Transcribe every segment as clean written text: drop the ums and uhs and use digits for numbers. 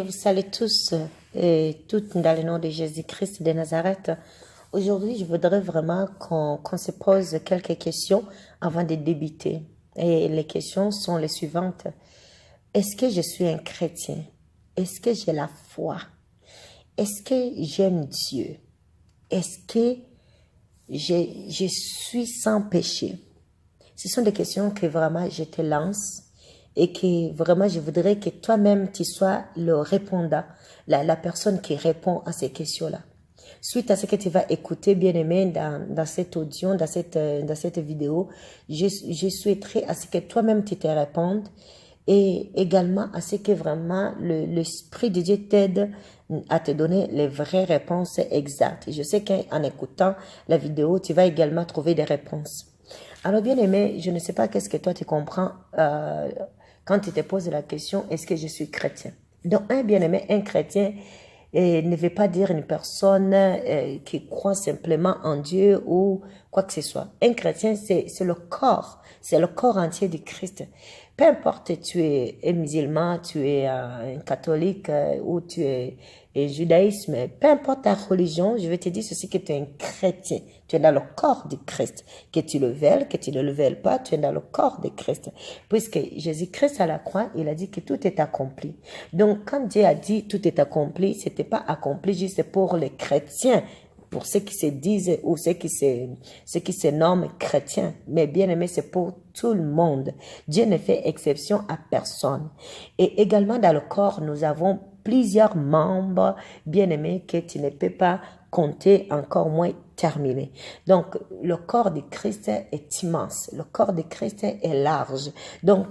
Vous saluez tous et toutes dans le nom de Jésus-Christ de Nazareth. Aujourd'hui, je voudrais vraiment qu'on se pose quelques questions avant de débuter. Et les questions sont les suivantes. Est-ce que je suis un chrétien? Est-ce que j'ai la foi? Est-ce que j'aime Dieu? Est-ce que je suis sans péché? Ce sont des questions que vraiment je te lance et que vraiment je voudrais que toi-même tu sois le répondant, la personne qui répond à ces questions-là. Suite à ce que tu vas écouter, bien-aimé, dans cette audio, dans cette vidéo, je souhaiterais à ce que toi-même tu te répondes et également à ce que vraiment l'Esprit de Dieu t'aide à te donner les vraies réponses exactes. Et je sais qu'en écoutant la vidéo, tu vas également trouver des réponses. Alors, bien aimé, je ne sais pas qu'est-ce que toi tu comprends quand tu te poses la question, est-ce que je suis chrétien? Donc, un bien aimé, un chrétien ne veut pas dire une personne qui croit simplement en Dieu ou quoi que ce soit. Un chrétien, c'est le corps entier du Christ. Peu importe, tu es un musulman, tu es un catholique ou tu es un judaïsme, peu importe ta religion, je vais te dire ceci, que tu es un chrétien. Tu es dans le corps du Christ. Que tu le veuilles, que tu ne le veuilles pas, tu es dans le corps de Christ. Puisque Jésus-Christ à la croix, il a dit que tout est accompli. Donc, quand Dieu a dit tout est accompli, c'était pas accompli juste pour les chrétiens, pour ceux qui se disent ou ceux qui se nomment chrétiens. Mais bien aimé, c'est pour tout le monde. Dieu ne fait exception à personne. Et également dans le corps, nous avons plusieurs membres bien aimés que tu ne peux pas compter, encore moins terminer. Donc, le corps de Christ est immense. Le corps de Christ est large. Donc,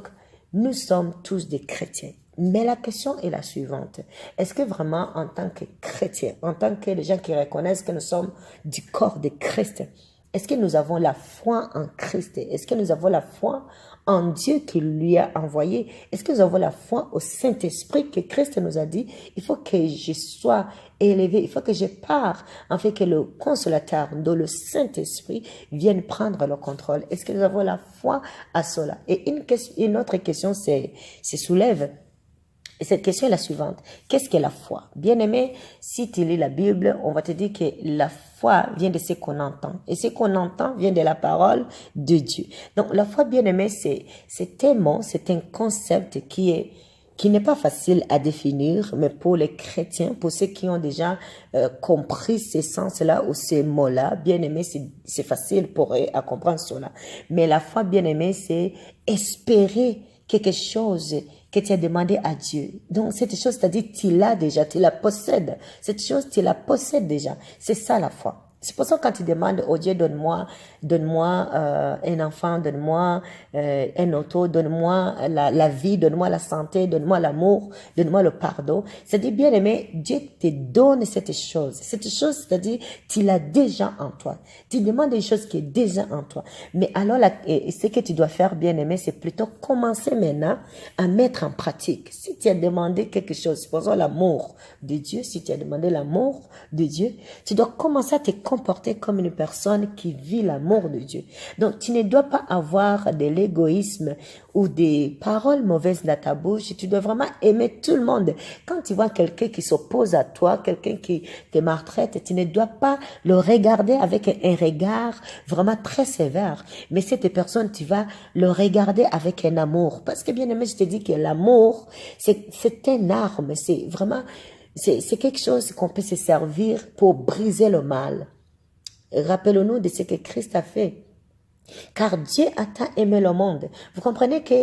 nous sommes tous des chrétiens. Mais la question est la suivante. Est-ce que vraiment, en tant que chrétiens, en tant que les gens qui reconnaissent que nous sommes du corps de Christ, est-ce que nous avons la foi en Christ? Est-ce que nous avons la foi en Dieu qui lui a envoyé? Est-ce que nous avons la foi au Saint-Esprit que Christ nous a dit? Il faut que je sois élevé, il faut que je pars, afin que le consolateur, dont le Saint-Esprit, vienne prendre le contrôle. Est-ce que nous avons la foi à cela? Et une autre question se soulève. Et cette question est la suivante. Qu'est-ce que la foi? Bien-aimé, si tu lis la Bible, on va te dire que la foi vient de ce qu'on entend. Et ce qu'on entend vient de la parole de Dieu. Donc, la foi, bien-aimé, c'est un mot, c'est un concept qui n'est pas facile à définir, mais pour les chrétiens, pour ceux qui ont déjà compris ces sens-là ou ces mots-là, bien-aimé, c'est facile pour eux à comprendre cela. Mais la foi, bien-aimé, c'est espérer quelque chose que tu as demandé à Dieu. Donc, cette chose, c'est-à-dire, tu l'as déjà, tu la possèdes. Cette chose, tu la possèdes déjà. C'est ça la foi. C'est pour ça que quand tu demandes au Dieu, donne-moi un enfant, donne-moi un auto, donne-moi la vie, donne-moi la santé, donne-moi l'amour, donne-moi le pardon. C'est-à-dire, bien aimé, Dieu te donne cette chose. Cette chose, c'est-à-dire, tu l'as déjà en toi. Tu demandes une chose qui est déjà en toi. Mais alors, ce que tu dois faire, bien aimé, c'est plutôt commencer maintenant à mettre en pratique. Si tu as demandé quelque chose, supposons l'amour de Dieu, si tu as demandé l'amour de Dieu, tu dois commencer à te comporter comme une personne qui vit l'amour de Dieu. Donc, tu ne dois pas avoir de l'égoïsme ou des paroles mauvaises dans ta bouche. Tu dois vraiment aimer tout le monde. Quand tu vois quelqu'un qui s'oppose à toi, quelqu'un qui te maltraite, tu ne dois pas le regarder avec un regard vraiment très sévère. Mais cette personne, tu vas le regarder avec un amour. Parce que bien aimé, je te dis que l'amour, c'est une arme. C'est vraiment, c'est quelque chose qu'on peut se servir pour briser le mal. Rappelons-nous de ce que Christ a fait. Car Dieu a tant aimé le monde. Vous comprenez que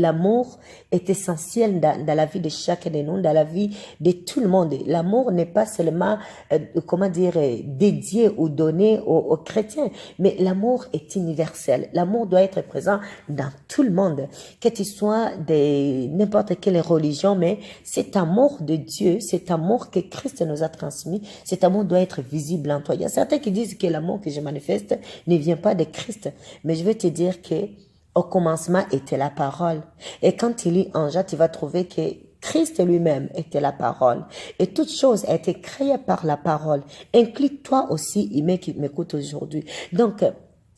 l'amour est essentiel dans la vie de chacun de nous, dans la vie de tout le monde. L'amour n'est pas seulement, dédié ou donné aux chrétiens, mais l'amour est universel. L'amour doit être présent dans tout le monde, que tu sois de n'importe quelle religion, mais cet amour de Dieu, cet amour que Christ nous a transmis, cet amour doit être visible en toi. Il y a certains qui disent que l'amour que je manifeste ne vient pas de Christ. Mais je vais te dire que au commencement était la parole. Et quand tu lis en Jean, tu vas trouver que Christ lui-même était la parole. Et toute chose a été créée par la parole. Inclus toi aussi, qui m'écoute aujourd'hui. Donc,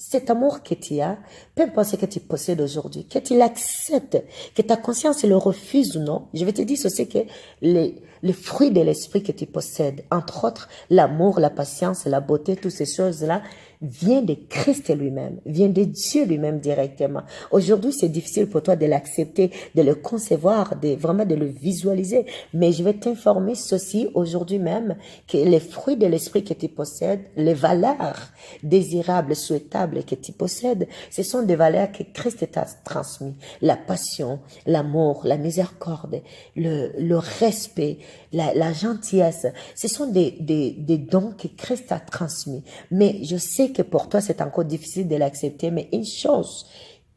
cet amour que tu as, peu importe ce que tu possèdes aujourd'hui, que tu l'acceptes, que ta conscience le refuse ou non, je vais te dire aussi que les fruits de l'esprit que tu possèdes, entre autres l'amour, la patience, la beauté, toutes ces choses-là, vient de Christ lui-même, vient de Dieu lui-même directement. Aujourd'hui, c'est difficile pour toi de l'accepter, de le concevoir, vraiment de le visualiser. Mais je vais t'informer ceci aujourd'hui même, que les fruits de l'esprit que tu possèdes, les valeurs désirables, souhaitables que tu possèdes, ce sont des valeurs que Christ t'a transmises. La passion, l'amour, la miséricorde, le respect, la gentillesse. Ce sont des dons que Christ a transmis. Mais je sais que pour toi, c'est encore difficile de l'accepter, mais une chose,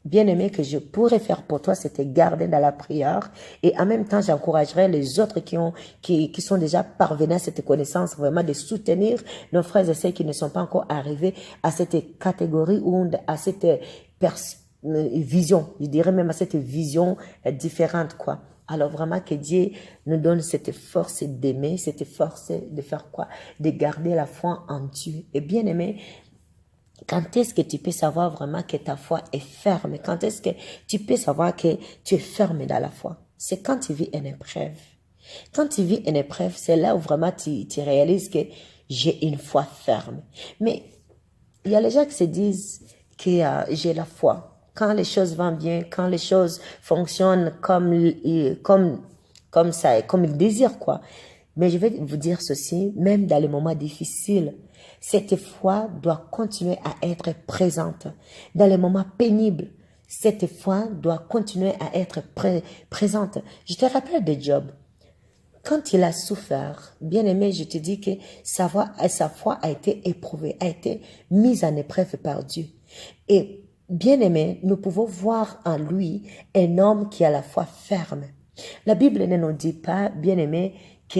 bien-aimé, que je pourrais faire pour toi, c'est te garder dans la prière. Et en même temps, j'encouragerais les autres qui sont déjà parvenus à cette connaissance, vraiment de soutenir nos frères et sœurs qui ne sont pas encore arrivés à cette catégorie ou à cette vision, je dirais même à cette vision différente, quoi. Alors vraiment que Dieu nous donne cette force d'aimer, cette force de faire quoi? De garder la foi en Dieu. Et bien aimé, quand est-ce que tu peux savoir vraiment que ta foi est ferme? Quand est-ce que tu peux savoir que tu es ferme dans la foi? C'est quand tu vis une épreuve. Quand tu vis une épreuve, c'est là où vraiment tu réalises que j'ai une foi ferme. Mais il y a les gens qui se disent que j'ai la foi. Quand les choses vont bien, quand les choses fonctionnent comme ça, comme ils désirent, quoi. Mais je vais vous dire ceci, même dans les moments difficiles, cette foi doit continuer à être présente. Dans les moments pénibles, cette foi doit continuer à être présente. Je te rappelle de Job. Quand il a souffert, bien aimé, je te dis que sa foi a été éprouvée, a été mise en épreuve par Dieu. Et bien aimé, nous pouvons voir en lui un homme qui a la foi ferme. La Bible ne nous dit pas, bien aimé, que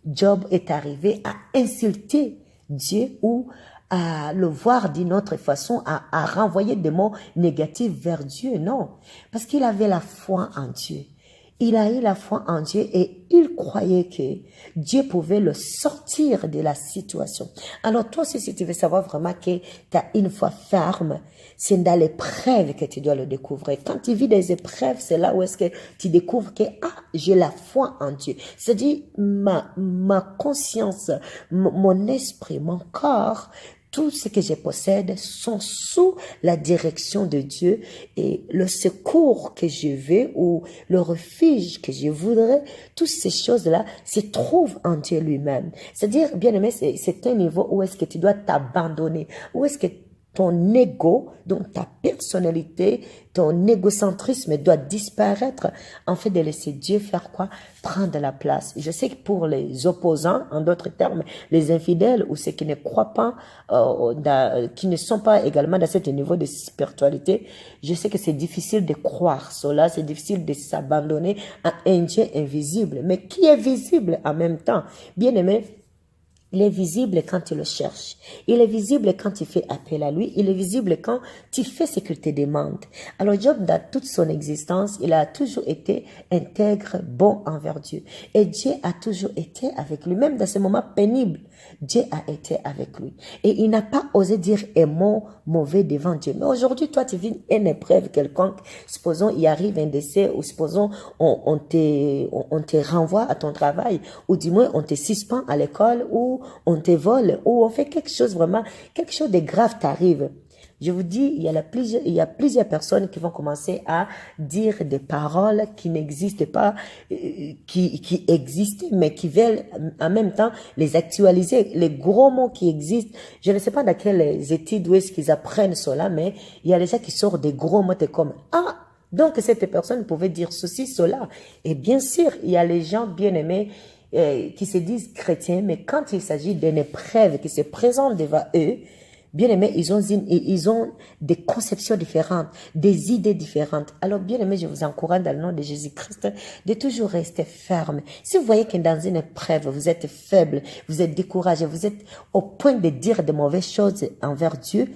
Job est arrivé à insulter Dieu ou à le voir d'une autre façon, à renvoyer des mots négatifs vers Dieu. Non, parce qu'il avait la foi en Dieu. Il a eu la foi en Dieu et il croyait que Dieu pouvait le sortir de la situation. Alors toi aussi, si tu veux savoir vraiment que tu as une foi ferme, c'est dans l'épreuve que tu dois le découvrir. Quand tu vis des épreuves, c'est là où est-ce que tu découvres que j'ai la foi en Dieu. C'est-à-dire ma conscience, mon esprit, mon corps, tout ce que je possède sont sous la direction de Dieu et le secours que je veux ou le refuge que je voudrais, toutes ces choses-là se trouvent en Dieu lui-même. C'est-à-dire, bien aimé, c'est un niveau où est-ce que tu dois t'abandonner, où est-ce que ton ego, donc ta personnalité, ton égocentrisme doit disparaître en fait de laisser Dieu faire quoi? Prendre la place. Je sais que pour les opposants, en d'autres termes, les infidèles ou ceux qui ne croient pas, qui ne sont pas également dans ce niveau de spiritualité, je sais que c'est difficile de croire cela, c'est difficile de s'abandonner à un Dieu invisible, mais qui est visible en même temps. Bien aimé, il est visible quand tu le cherches. Il est visible quand tu fais appel à lui. Il est visible quand tu fais ce qu'il te demande. Alors Job, dans toute son existence, il a toujours été intègre, bon envers Dieu. Et Dieu a toujours été avec lui. Même dans ces moments pénibles, Dieu a été avec lui. Et il n'a pas osé dire un mot mauvais devant Dieu. Mais aujourd'hui, toi, tu vis une épreuve quelconque. Supposons il arrive un décès ou supposons on te renvoie à ton travail ou du moins on te suspend à l'école ou on te vole ou on fait quelque chose vraiment, quelque chose de grave t'arrive. Je vous dis, il y a plusieurs personnes qui vont commencer à dire des paroles qui n'existent pas, qui existent, mais qui veulent en même temps les actualiser. Les gros mots qui existent, je ne sais pas dans quelles études où est-ce qu'ils apprennent cela, mais il y a des gens qui sortent des gros mots comme « Ah !» Donc, cette personne pouvait dire ceci, cela. Et bien sûr, il y a les gens bien aimés qui se disent chrétiens, mais quand il s'agit d'une épreuve qui se présente devant eux, bien aimé, ils ont des conceptions différentes, des idées différentes. Alors, bien aimé, je vous encourage dans le nom de Jésus-Christ de toujours rester ferme. Si vous voyez que dans une épreuve, vous êtes faible, vous êtes découragé, vous êtes au point de dire de mauvaises choses envers Dieu,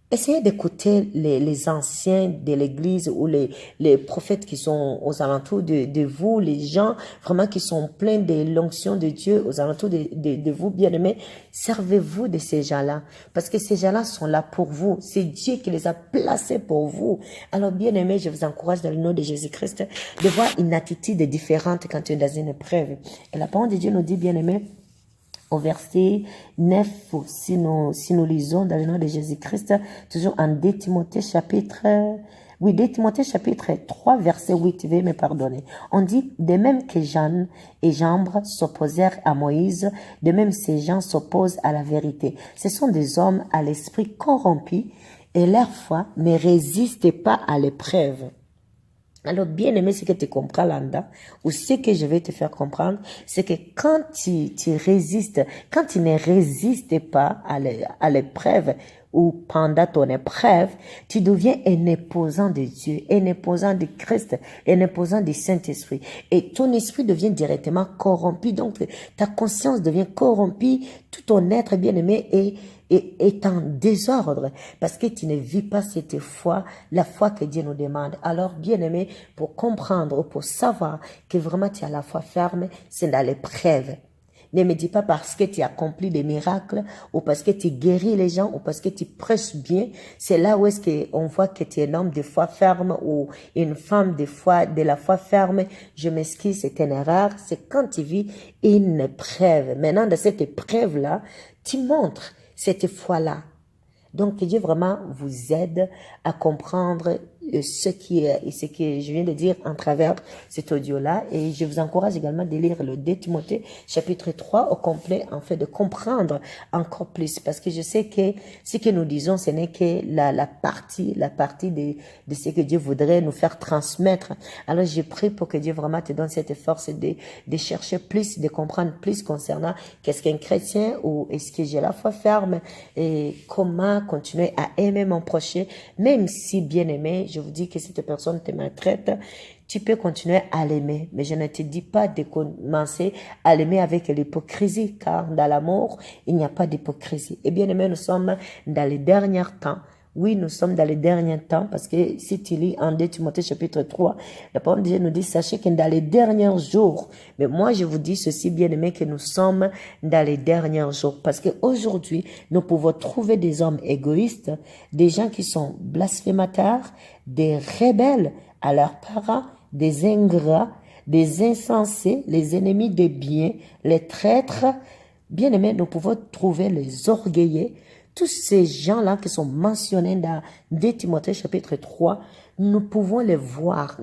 Essayez d'écouter les anciens de l'Église ou les prophètes qui sont aux alentours de vous, les gens vraiment qui sont pleins de l'onction de Dieu aux alentours de vous, bien-aimés. Servez-vous de ces gens-là parce que ces gens-là sont là pour vous. C'est Dieu qui les a placés pour vous. Alors, bien-aimés, je vous encourage dans le nom de Jésus-Christ de voir une attitude différente quand tu es dans une épreuve. Et la parole de Dieu nous dit, bien-aimés, au verset 9, si nous lisons dans le nom de Jésus-Christ, toujours en 2 Timothée chapitre, 3, verset 8, veuillez me pardonner. On dit, de même que Jeanne et Jambre s'opposèrent à Moïse, de même ces gens s'opposent à la vérité. Ce sont des hommes à l'esprit corrompu et leur foi ne résiste pas à l'épreuve. Alors, bien aimé, ce que tu comprends là-dedans, ou ce que je vais te faire comprendre, c'est que quand tu résistes, quand tu ne résistes pas à l'épreuve, ou pendant ton épreuve, tu deviens un imposant de Dieu, un imposant de Christ, un imposant du Saint-Esprit. Et ton esprit devient directement corrompu. Donc, ta conscience devient corrompue, tout ton être bien-aimé est en désordre parce que tu ne vis pas cette foi, la foi que Dieu nous demande. Alors, bien-aimé, pour comprendre, pour savoir que vraiment tu as la foi ferme, c'est dans l'épreuve. Ne me dis pas parce que tu accomplis des miracles ou parce que tu guéris les gens ou parce que tu prêches bien. C'est là où est-ce qu'on voit que tu es un homme de foi ferme ou une femme de la foi ferme. Je m'excuse, c'est une erreur. C'est quand tu vis une épreuve. Maintenant, dans cette épreuve-là, tu montres cette foi-là. Donc, que Dieu vraiment vous aide à comprendre ce que je viens de dire en travers cet audio-là. Et je vous encourage également de lire le 2 Timothée chapitre 3 au complet, en fait, de comprendre encore plus. Parce que je sais que ce que nous disons, ce n'est que la partie de ce que Dieu voudrait nous faire transmettre. Alors, je prie pour que Dieu vraiment te donne cette force de chercher plus, de comprendre plus concernant qu'est-ce qu'un chrétien ou est-ce que j'ai la foi ferme et comment continuer à aimer mon prochain, même si bien aimé, je vous dis que cette personne te maltraite, tu peux continuer à l'aimer, mais je ne te dis pas de commencer à l'aimer avec l'hypocrisie, car dans l'amour, il n'y a pas d'hypocrisie. Et bien aimé, nous sommes dans les derniers temps. Oui, nous sommes dans les derniers temps, parce que si tu lis en 2 Timothée chapitre 3, la parole de Dieu nous dit, sachez que dans les derniers jours, mais moi je vous dis ceci, bien aimé, que nous sommes dans les derniers jours, parce qu'aujourd'hui, nous pouvons trouver des hommes égoïstes, des gens qui sont blasphémateurs, des rebelles à leurs parents, des ingrats, des insensés, les ennemis des biens, les traîtres. Bien aimé, nous pouvons trouver les orgueilleux, tous ces gens-là qui sont mentionnés dans 2 Timothée chapitre 3, nous pouvons les voir,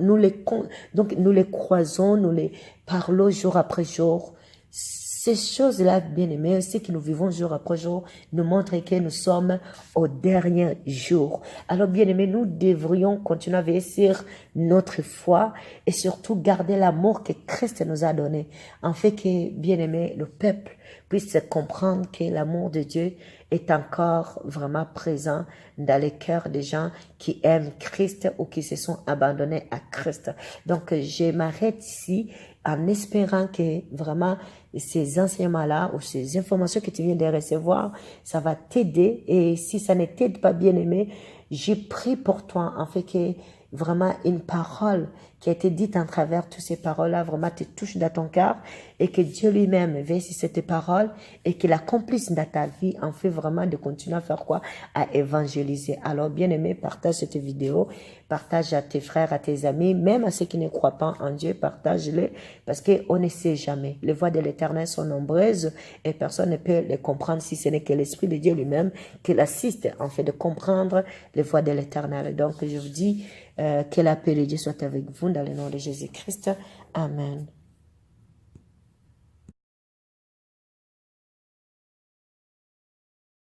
donc nous les croisons, nous les parlons jour après jour. Ces choses-là, bien aimés, ce que nous vivons jour après jour, nous montrent que nous sommes au dernier jour. Alors, bien aimés, nous devrions continuer à veiller sur notre foi et surtout garder l'amour que Christ nous a donné. En fait que, bien aimés, le peuple puisse comprendre que l'amour de Dieu est encore vraiment présent dans les cœurs des gens qui aiment Christ ou qui se sont abandonnés à Christ. Donc, je m'arrête ici en espérant que vraiment ces enseignements-là ou ces informations que tu viens de recevoir, ça va t'aider. Et si ça ne t'aide pas, bien aimé, j'ai prie pour toi, en fait, que vraiment une parole qui a été dite en travers toutes ces paroles-là, vraiment te touche dans ton cœur et que Dieu lui-même veille sur cette parole et qu'il accomplisse dans ta vie, en fait vraiment de continuer à faire quoi? À évangéliser. Alors, bien aimé, partage cette vidéo, partage à tes frères, à tes amis, même à ceux qui ne croient pas en Dieu, partage-les parce qu'on ne sait jamais. Les voies de l'Éternel sont nombreuses et personne ne peut les comprendre si ce n'est que l'Esprit de Dieu lui-même qui l'assiste en fait de comprendre les voies de l'Éternel. Donc, je vous dis que la paix de Dieu soit avec vous dans le nom de Jésus-Christ. Amen.